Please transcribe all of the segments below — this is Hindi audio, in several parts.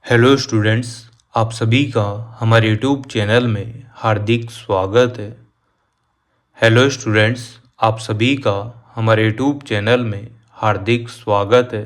हेलो स्टूडेंट्स, आप सभी का हमारे यूट्यूब चैनल में हार्दिक स्वागत है। हेलो स्टूडेंट्स, आप सभी का हमारे यूट्यूब चैनल में हार्दिक स्वागत है।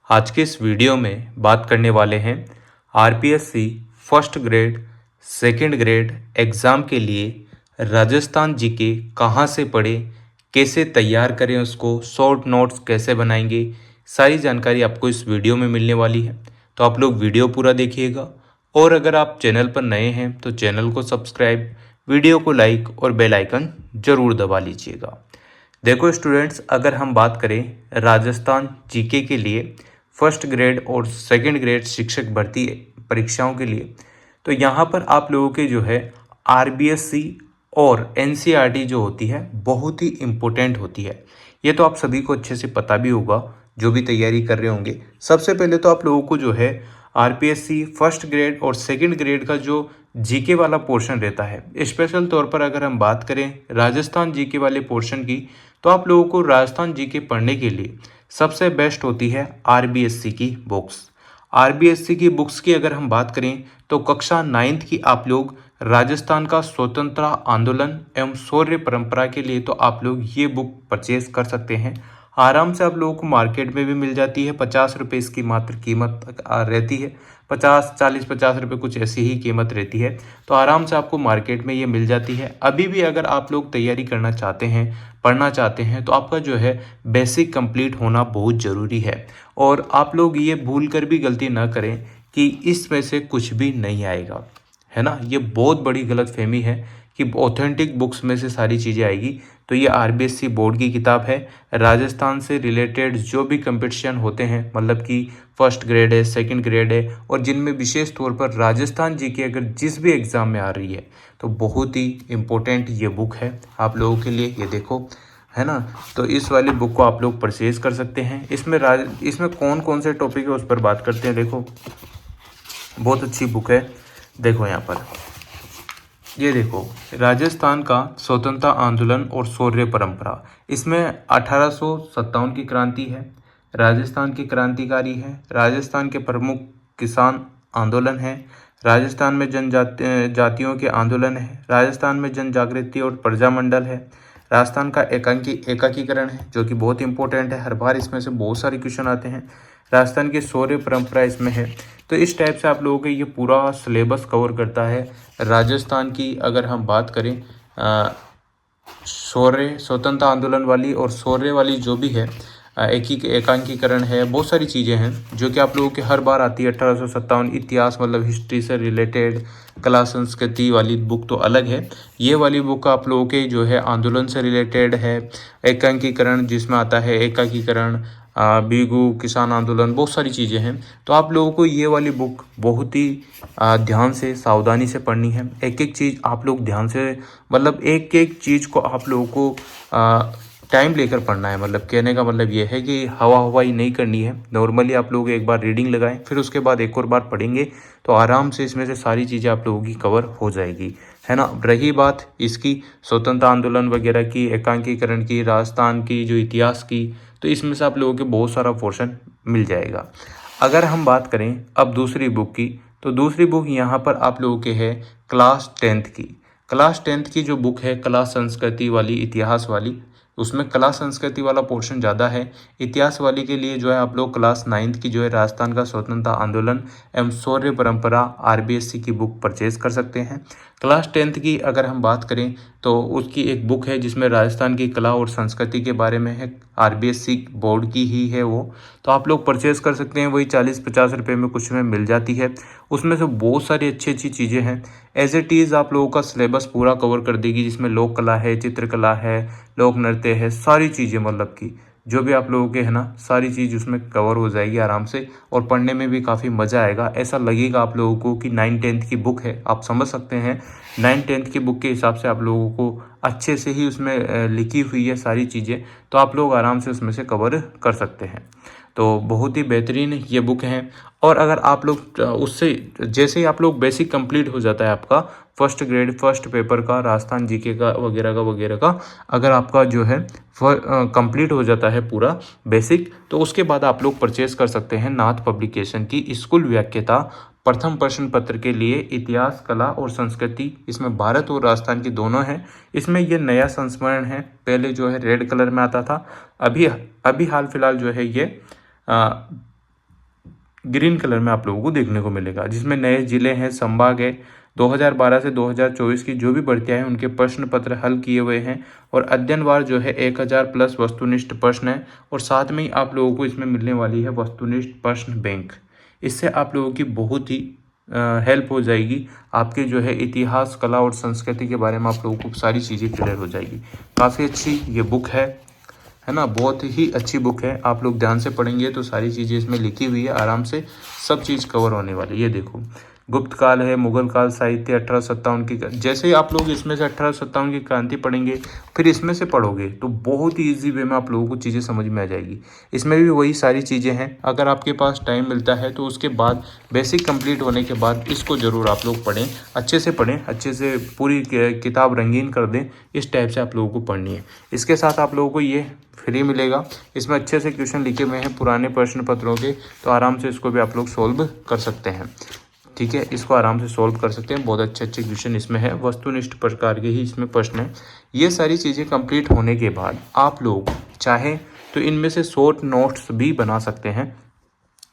आज के इस वीडियो में बात करने वाले हैं RPSC first grade second grade exam के लिए राजस्थान जीके कहाँ से पढ़ें, कैसे तैयार करें, उसको शॉर्ट नोट्स कैसे बनाएंगे, सारी जानकारी आपको इस वीडियो में मिलने वाली है। तो आप लोग वीडियो पूरा देखिएगा और अगर आप चैनल पर नए हैं तो चैनल को सब्सक्राइब, वीडियो को लाइक और बेल आइकन ज़रूर दबा लीजिएगा। देखो स्टूडेंट्स, अगर हम बात करें राजस्थान जीके के लिए फर्स्ट ग्रेड और सेकंड ग्रेड शिक्षक भर्ती परीक्षाओं के लिए, तो यहाँ पर आप लोगों के जो है आरबीएससी और एनसीईआरटी जो होती है बहुत ही इम्पोर्टेंट होती है। ये तो आप सभी को अच्छे से पता भी होगा जो भी तैयारी कर रहे होंगे। सबसे पहले तो आप लोगों को जो है आरपीएससी फर्स्ट ग्रेड और सेकंड ग्रेड का जो जीके वाला पोर्शन रहता है, स्पेशल तौर पर अगर हम बात करें राजस्थान जीके वाले पोर्शन की, तो आप लोगों को राजस्थान जीके पढ़ने के लिए सबसे बेस्ट होती है आरबीएससी की बुक्स। आरबीएससी की बुक्स की अगर हम बात करें तो कक्षा 9th की आप लोग राजस्थान का स्वतंत्रता आंदोलन एवं शौर्य परंपरा के लिए तो आप लोग ये बुक परचेज कर सकते हैं। आराम से आप लोगों को मार्केट में भी मिल जाती है। 50 रुपये इसकी मात्र कीमत रहती है। 50 रुपये कुछ ऐसी ही कीमत रहती है। तो आराम से आपको मार्केट में ये मिल जाती है। अभी भी अगर आप लोग तैयारी करना चाहते हैं, पढ़ना चाहते हैं, तो आपका जो है बेसिक कंप्लीट होना बहुत ज़रूरी है। और आप लोग ये भूल कर भी गलती ना करें कि इसमें से कुछ भी नहीं आएगा, है ना। ये बहुत बड़ी गलतफहमी है कि ऑथेंटिक बुक्स में से सारी चीज़ें आएगी। तो ये आरबीएससी बोर्ड की किताब है। राजस्थान से रिलेटेड जो भी कंपटीशन होते हैं, मतलब कि फर्स्ट ग्रेड है, सेकंड ग्रेड है, और जिनमें विशेष तौर पर राजस्थान जी के अगर जिस भी एग्ज़ाम में आ रही है, तो बहुत ही इम्पोर्टेंट ये बुक है आप लोगों के लिए। ये देखो, है ना। तो इस वाली बुक को आप लोग परचेज कर सकते हैं। इसमें कौन कौन से टॉपिक है उस पर बात करते हैं। देखो, बहुत अच्छी बुक है। देखो यहाँ पर, ये देखो, राजस्थान का स्वतंत्रता आंदोलन और शौर्य परंपरा। इसमें 1857 की क्रांति है, राजस्थान के क्रांतिकारी हैं, राजस्थान के प्रमुख किसान आंदोलन है, राजस्थान में जातियों के आंदोलन है, राजस्थान में जन जागृति और प्रजामंडल है, राजस्थान का एकाकीकरण है जो कि बहुत इंपॉर्टेंट है। हर बार इसमें से बहुत सारे क्वेश्चन आते हैं। राजस्थान की शौर्य परंपरा इसमें है। तो इस टाइप से आप लोगों के ये पूरा सिलेबस कवर करता है। राजस्थान की अगर हम बात करें शौर्य स्वतंत्रता आंदोलन वाली और शौर्य वाली जो भी है, एकांकीकरण है, बहुत सारी चीज़ें हैं जो कि आप लोगों के हर बार आती है। 1857 इतिहास मतलब हिस्ट्री से रिलेटेड, कला संस्कृति वाली बुक तो अलग है। ये वाली बुक आप लोगों के जो है आंदोलन से रिलेटेड है। एकांकीकरण जिसमें आता है एकाकीकरण, बीगू किसान आंदोलन, बहुत सारी चीज़ें हैं। तो आप लोगों को ये वाली बुक बहुत ही ध्यान से सावधानी से पढ़नी है। एक एक चीज़ आप लोग ध्यान से, मतलब एक एक चीज़ को आप लोगों को टाइम लेकर पढ़ना है। मतलब कहने का मतलब ये है कि हवाई नहीं करनी है। नॉर्मली आप लोग एक बार रीडिंग लगाएं, फिर उसके बाद एक और बार पढ़ेंगे तो आराम से इसमें से सारी चीज़ें आप लोगों की कवर हो जाएगी, है ना। रही बात इसकी स्वतंत्रता आंदोलन वगैरह की, एकांकीकरण की, राजस्थान की जो इतिहास की, तो इसमें से आप लोगों के बहुत सारा पोर्शन मिल जाएगा। अगर हम बात करें अब दूसरी बुक की, तो दूसरी बुक यहाँ पर आप लोगों के है क्लास 10th की। क्लास 10th की जो बुक है कला संस्कृति वाली, इतिहास वाली, उसमें कला संस्कृति वाला पोर्शन ज़्यादा है। इतिहास वाली के लिए जो है आप लोग क्लास 9th की जो है राजस्थान का स्वतंत्रता आंदोलन एवं शौर्य परंपरा आरबीएससी की बुक परचेज कर सकते हैं। क्लास 10th की अगर हम बात करें तो उसकी एक बुक है जिसमें राजस्थान की कला और संस्कृति के बारे में है, आरबीएससी बोर्ड की ही है वो, तो आप लोग परचेज कर सकते हैं। वही 40-50 रुपये में कुछ में मिल जाती है। उसमें से बहुत सारी अच्छी अच्छी चीज़ें हैं। एज इट इज़ आप लोगों का सिलेबस पूरा कवर कर देगी, जिसमें लोक कला है, चित्रकला है, लोक नृत्य है, सारी चीज़ें मतलब कि जो भी आप लोगों के है ना, सारी चीज़ उसमें कवर हो जाएगी आराम से। और पढ़ने में भी काफ़ी मज़ा आएगा। ऐसा लगेगा आप लोगों को कि 9th-10th की बुक है। आप समझ सकते हैं 9th-10th की बुक के हिसाब से आप लोगों को अच्छे से ही उसमें लिखी हुई है सारी चीज़ें, तो आप लोग आराम से उसमें से कवर कर सकते हैं। तो बहुत ही बेहतरीन ये बुक हैं। और अगर आप लोग उससे जैसे ही आप लोग बेसिक कंप्लीट हो जाता है आपका फर्स्ट ग्रेड फर्स्ट पेपर का राजस्थान जीके का वगैरह का अगर आपका जो है कंप्लीट हो जाता है पूरा बेसिक, तो उसके बाद आप लोग परचेज कर सकते हैं नाथ पब्लिकेशन की स्कूल व्याख्याता प्रथम प्रश्न पत्र के लिए इतिहास, कला और संस्कृति। इसमें भारत और राजस्थान की दोनों हैं। इसमें ये नया संस्मरण है, पहले जो है रेड कलर में आता था, अभी हाल फिलहाल जो है ये ग्रीन कलर में आप लोगों को देखने को मिलेगा, जिसमें नए जिले हैं, संभाग है। 2012 से 2024 की जो भी भर्तियां हैं उनके प्रश्न पत्र हल किए हुए हैं और अध्ययनवार जो है 1000 प्लस वस्तुनिष्ठ प्रश्न है और साथ में ही आप लोगों को इसमें मिलने वाली है वस्तुनिष्ठ प्रश्न बैंक। इससे आप लोगों की बहुत ही हेल्प हो जाएगी। आपके जो है इतिहास, कला और संस्कृति के बारे में आप लोगों को सारी चीज़ें क्लियर हो जाएगी। काफ़ी अच्छी ये बुक है ना, बहुत ही अच्छी बुक है। आप लोग ध्यान से पढ़ेंगे तो सारी चीज़ें इसमें लिखी हुई है, आराम से सब चीज़ कवर होने वाली है। ये देखो, गुप्त काल है, मुगल काल, साहित्य, 1857 की। जैसे ही आप लोग इसमें से 1857 की क्रांति पढ़ेंगे, फिर इसमें से पढ़ोगे तो बहुत ही ईजी वे में आप लोगों को चीज़ें समझ में आ जाएगी। इसमें भी वही सारी चीज़ें हैं। अगर आपके पास टाइम मिलता है तो उसके बाद बेसिक कंप्लीट होने के बाद इसको ज़रूर आप लोग पढ़ें, अच्छे से पढ़ें, अच्छे से पूरी किताब रंगीन कर दें। इस टाइप से आप लोगों को पढ़नी है। इसके साथ आप लोगों को ये फ्री मिलेगा। इसमें अच्छे से क्वेश्चन लिखे हुए हैं पुराने प्रश्न पत्रों के, तो आराम से इसको भी आप लोग सोल्व कर सकते हैं। ठीक है, इसको आराम से सोल्व कर सकते हैं। बहुत अच्छे अच्छे क्वेश्चन इसमें है, वस्तुनिष्ठ प्रकार के ही इसमें प्रश्न है। ये सारी चीज़ें कंप्लीट होने के बाद आप लोग चाहें तो इनमें से शॉर्ट नोट्स भी बना सकते हैं।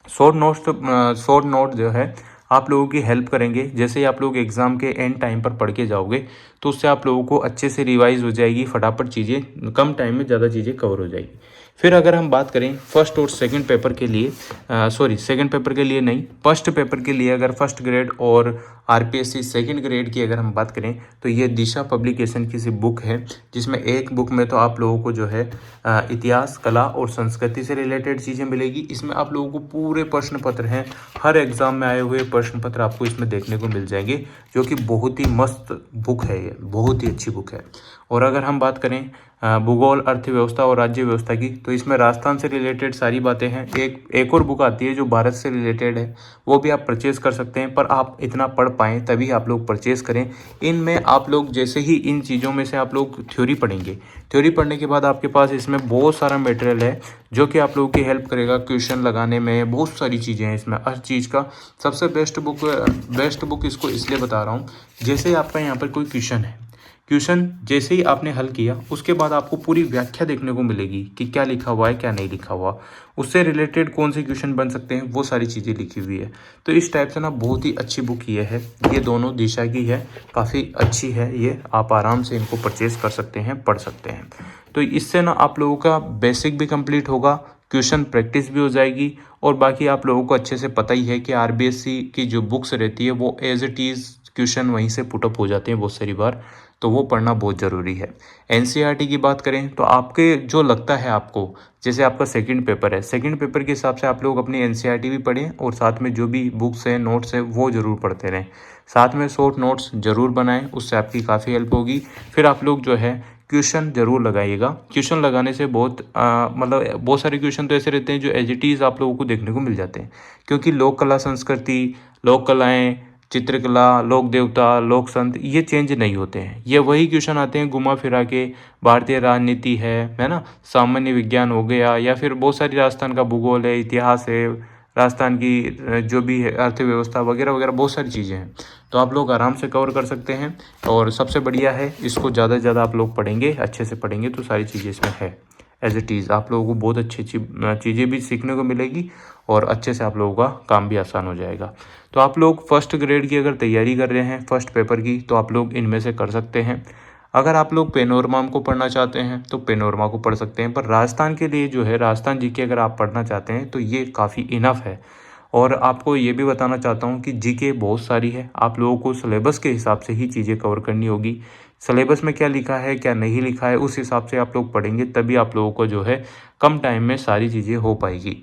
शॉर्ट नोट जो है आप लोगों की हेल्प करेंगे। जैसे ही आप लोग एग्ज़ाम के एंड टाइम पर पढ़ के जाओगे तो उससे आप लोगों को अच्छे से रिवाइज हो जाएगी, फटाफट चीज़ें कम टाइम में ज़्यादा चीज़ें कवर हो जाएगी। फिर अगर हम बात करें फर्स्ट और सेकंड पेपर के लिए, सेकंड पेपर के लिए नहीं, फर्स्ट पेपर के लिए, अगर फर्स्ट ग्रेड और आरपीएससी सेकंड ग्रेड की अगर हम बात करें तो ये दिशा पब्लिकेशन की सी बुक है, जिसमें एक बुक में तो आप लोगों को जो है इतिहास, कला और संस्कृति से रिलेटेड चीज़ें मिलेगी। इसमें आप लोगों को पूरे प्रश्न पत्र हैं, हर एग्ज़ाम में आए हुए प्रश्न पत्र आपको इसमें देखने को मिल जाएंगे, जो कि बहुत ही मस्त बुक है, ये बहुत ही अच्छी बुक है। और अगर हम बात करें भूगोल, अर्थव्यवस्था और राज्य व्यवस्था की, तो इसमें राजस्थान से रिलेटेड सारी बातें हैं। एक और बुक आती है जो भारत से रिलेटेड है, वो भी आप परचेज़ कर सकते हैं, पर आप इतना पढ़ पाएँ तभी आप लोग परचेज़ करें। इनमें आप लोग जैसे ही इन चीज़ों में से आप लोग थ्योरी पढ़ेंगे, थ्योरी पढ़ने के बाद आपके पास इसमें बहुत सारा मटेरियल है जो कि आप लोगों की हेल्प करेगा क्वेश्चन लगाने में। बहुत सारी चीज़ें हैं इसमें, हर चीज़ का सबसे बेस्ट बुक इसको इसलिए बता रहा हूँ, जैसे आपका यहाँ पर कोई क्वेश्चन है, क्वेश्चन जैसे ही आपने हल किया उसके बाद आपको पूरी व्याख्या देखने को मिलेगी कि क्या लिखा हुआ है, क्या नहीं लिखा हुआ, उससे रिलेटेड कौन से क्वेश्चन बन सकते हैं, वो सारी चीज़ें लिखी हुई है। तो इस टाइप से ना बहुत ही अच्छी बुक ये है, ये दोनों दिशा की है, काफ़ी अच्छी है ये, आप आराम से इनको परचेज़ कर सकते हैं, पढ़ सकते हैं। तो इससे ना आप लोगों का बेसिक भी कंप्लीट होगा, क्वेश्चन प्रैक्टिस भी हो जाएगी, और बाकी आप लोगों को अच्छे से पता ही है कि आरबीएससी की जो बुक्स रहती है वो एज इट इज़ क्वेश्चन वहीं से पुटअप हो जाते हैं बहुत सारी बार, तो वो पढ़ना बहुत ज़रूरी है। एनसीईआरटी की बात करें तो आपके जो लगता है आपको, जैसे आपका सेकंड पेपर है, सेकंड पेपर के हिसाब से आप लोग अपनी एनसीईआरटी भी पढ़ें और साथ में जो भी बुक्स हैं, नोट्स हैं, वो ज़रूर पढ़ते रहें। साथ में शॉर्ट नोट्स ज़रूर बनाएं, उससे आपकी काफ़ी हेल्प होगी। फिर आप लोग जो है क्वेश्चन ज़रूर लगाइएगा। क्वेश्चन लगाने से बहुत बहुत सारे क्वेश्चन तो ऐसे रहते हैं जो एज इट इज़ आप लोगों को देखने को मिल जाते हैं, क्योंकि लोक कला संस्कृति, लोक कलाएँ, चित्रकला, लोक देवता, लोक संत, ये चेंज नहीं होते हैं। ये वही क्वेश्चन आते हैं घुमा फिरा के, भारतीय राजनीति है ना, सामान्य विज्ञान हो गया, या फिर बहुत सारी राजस्थान का भूगोल है, इतिहास है, राजस्थान की जो भी है अर्थव्यवस्था वगैरह वगैरह, बहुत सारी चीज़ें हैं। तो आप लोग आराम से कवर कर सकते हैं। और सबसे बढ़िया है, इसको ज़्यादा से ज़्यादा आप लोग पढ़ेंगे, अच्छे से पढ़ेंगे तो सारी चीज़ें इसमें है एज इट इज़। आप लोगों को बहुत अच्छी अच्छी चीज़ें भी सीखने को मिलेगी और अच्छे से आप लोगों का काम भी आसान हो जाएगा। तो आप लोग फर्स्ट ग्रेड की अगर तैयारी कर रहे हैं फर्स्ट पेपर की, तो आप लोग इनमें से कर सकते हैं। अगर आप लोग पेनोरमा को पढ़ना चाहते हैं तो पेनोरमा को पढ़ सकते हैं, पर राजस्थान के लिए जो है राजस्थान जीके अगर आप पढ़ना चाहते हैं तो ये काफ़ी इनफ है। और आपको ये भी बताना चाहता हूँ कि जीके बहुत सारी है, आप लोगों को सिलेबस के हिसाब से ही चीज़ें कवर करनी होगी। सिलेबस में क्या लिखा है, क्या नहीं लिखा है, उस हिसाब से आप लोग पढ़ेंगे, तभी आप लोगों को जो है कम टाइम में सारी चीज़ें हो पाएगी।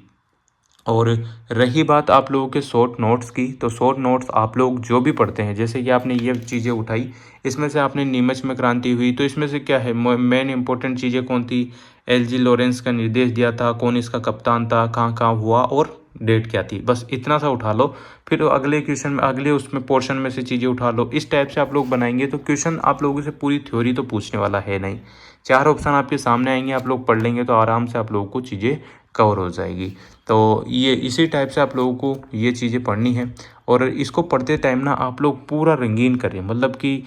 और रही बात आप लोगों के शॉर्ट नोट्स की, तो शॉर्ट नोट्स आप लोग जो भी पढ़ते हैं, जैसे कि आपने ये चीज़ें उठाई, इसमें से आपने नीमच में क्रांति हुई, तो इसमें से क्या है मेन इंपॉर्टेंट चीज़ें कौन थी, एलजी लॉरेंस का निर्देश दिया था, कौन इसका कप्तान था, कहाँ कहाँ हुआ और डेट क्या थी, बस इतना सा उठा लो, फिर अगले क्वेश्चन में अगले उसमें पोर्शन में से चीज़ें उठा लो। इस टाइप से आप लोग बनाएंगे तो क्वेश्चन आप लोगों से पूरी थ्योरी तो पूछने वाला है नहीं। 4 ऑप्शन आपके सामने आएंगे, आप लोग पढ़ लेंगे तो आराम से आप लोगों को चीज़ें कवर हो जाएगी। तो ये इसी टाइप से आप लोगों को ये चीज़ें पढ़नी है। और इसको पढ़ते टाइम ना आप लोग पूरा रंगीन करें, मतलब कि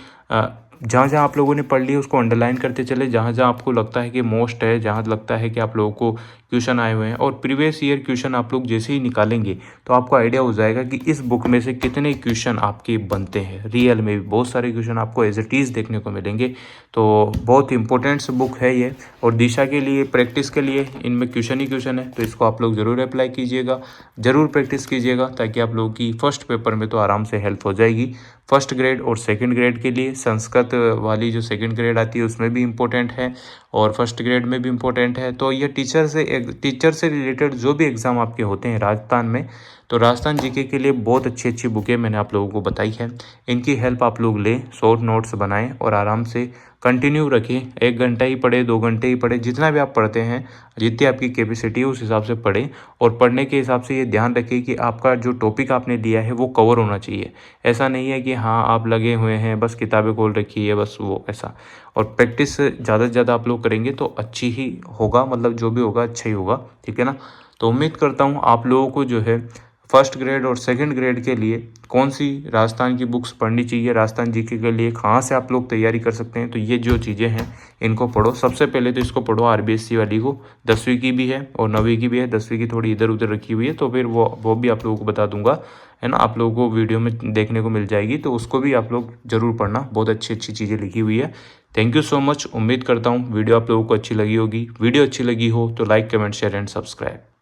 जहाँ जहाँ आप लोगों ने पढ़ लिया उसको अंडरलाइन करते चले, जहाँ जहाँ आपको लगता है कि मोस्ट है, जहाँ लगता है कि आप लोगों को क्वेश्चन आए हुए हैं। और प्रीवियस ईयर क्वेश्चन आप लोग जैसे ही निकालेंगे तो आपको आइडिया हो जाएगा कि इस बुक में से कितने क्वेश्चन आपके बनते हैं। रियल में भी बहुत सारे क्वेश्चन आपको एज इट इज़ देखने को मिलेंगे। तो बहुत इंपॉर्टेंट बुक है ये। और दिशा के लिए, प्रैक्टिस के लिए इनमें क्वेश्चन ही क्वेश्चन है, तो इसको आप लोग ज़रूर अप्लाई कीजिएगा, ज़रूर प्रैक्टिस कीजिएगा, ताकि आप लोगों की फर्स्ट पेपर में तो आराम से हेल्प हो जाएगी। फर्स्ट ग्रेड और सेकंड ग्रेड के लिए संस्कृत वाली जो सेकंड ग्रेड आती है उसमें भी इम्पोर्टेंट है और फर्स्ट ग्रेड में भी इम्पोर्टेंट है। तो ये टीचर से रिलेटेड जो भी एग्ज़ाम आपके होते हैं राजस्थान में, तो राजस्थान जीके के लिए बहुत अच्छी अच्छी बुकें मैंने आप लोगों को बताई है। इनकी हेल्प आप लोग लें, शॉर्ट नोट्स बनाएं और आराम से कंटिन्यू रखें। 1 घंटा ही पढ़े, 2 घंटे ही पढ़े, जितना भी आप पढ़ते हैं, जितनी आपकी कैपेसिटी है उस हिसाब से पढ़ें। और पढ़ने के हिसाब से ये ध्यान रखें कि आपका जो टॉपिक आपने लिया है वो कवर होना चाहिए। ऐसा नहीं है कि हाँ आप लगे हुए हैं बस किताबें खोल रखी है बस वो ऐसा। और प्रैक्टिस ज़्यादा से ज़्यादा आप लोग करेंगे तो अच्छी ही होगा, मतलब जो भी होगा अच्छा ही होगा, ठीक है ना। तो उम्मीद करता हूँ आप लोगों को जो है फर्स्ट ग्रेड और सेकंड ग्रेड के लिए कौन सी राजस्थान की बुक्स पढ़नी चाहिए, राजस्थान जीके के लिए कहाँ से आप लोग तैयारी कर सकते हैं, तो ये जो चीज़ें हैं इनको पढ़ो। सबसे पहले तो इसको पढ़ो आरबीएससी वाली को, 10वीं की भी है और 9वीं की भी है। 10वीं की थोड़ी इधर उधर रखी हुई है तो फिर वो भी आप लोगों को बता दूंगा, है ना, आप लोगों को वीडियो में देखने को मिल जाएगी, तो उसको भी आप लोग ज़रूर पढ़ना। बहुत अच्छी अच्छी चीज़ें लिखी हुई है। Thank you so much. उम्मीद करता हूँ वीडियो आप लोगों को अच्छी लगी होगी। वीडियो अच्छी लगी हो तो like, comment, share and subscribe.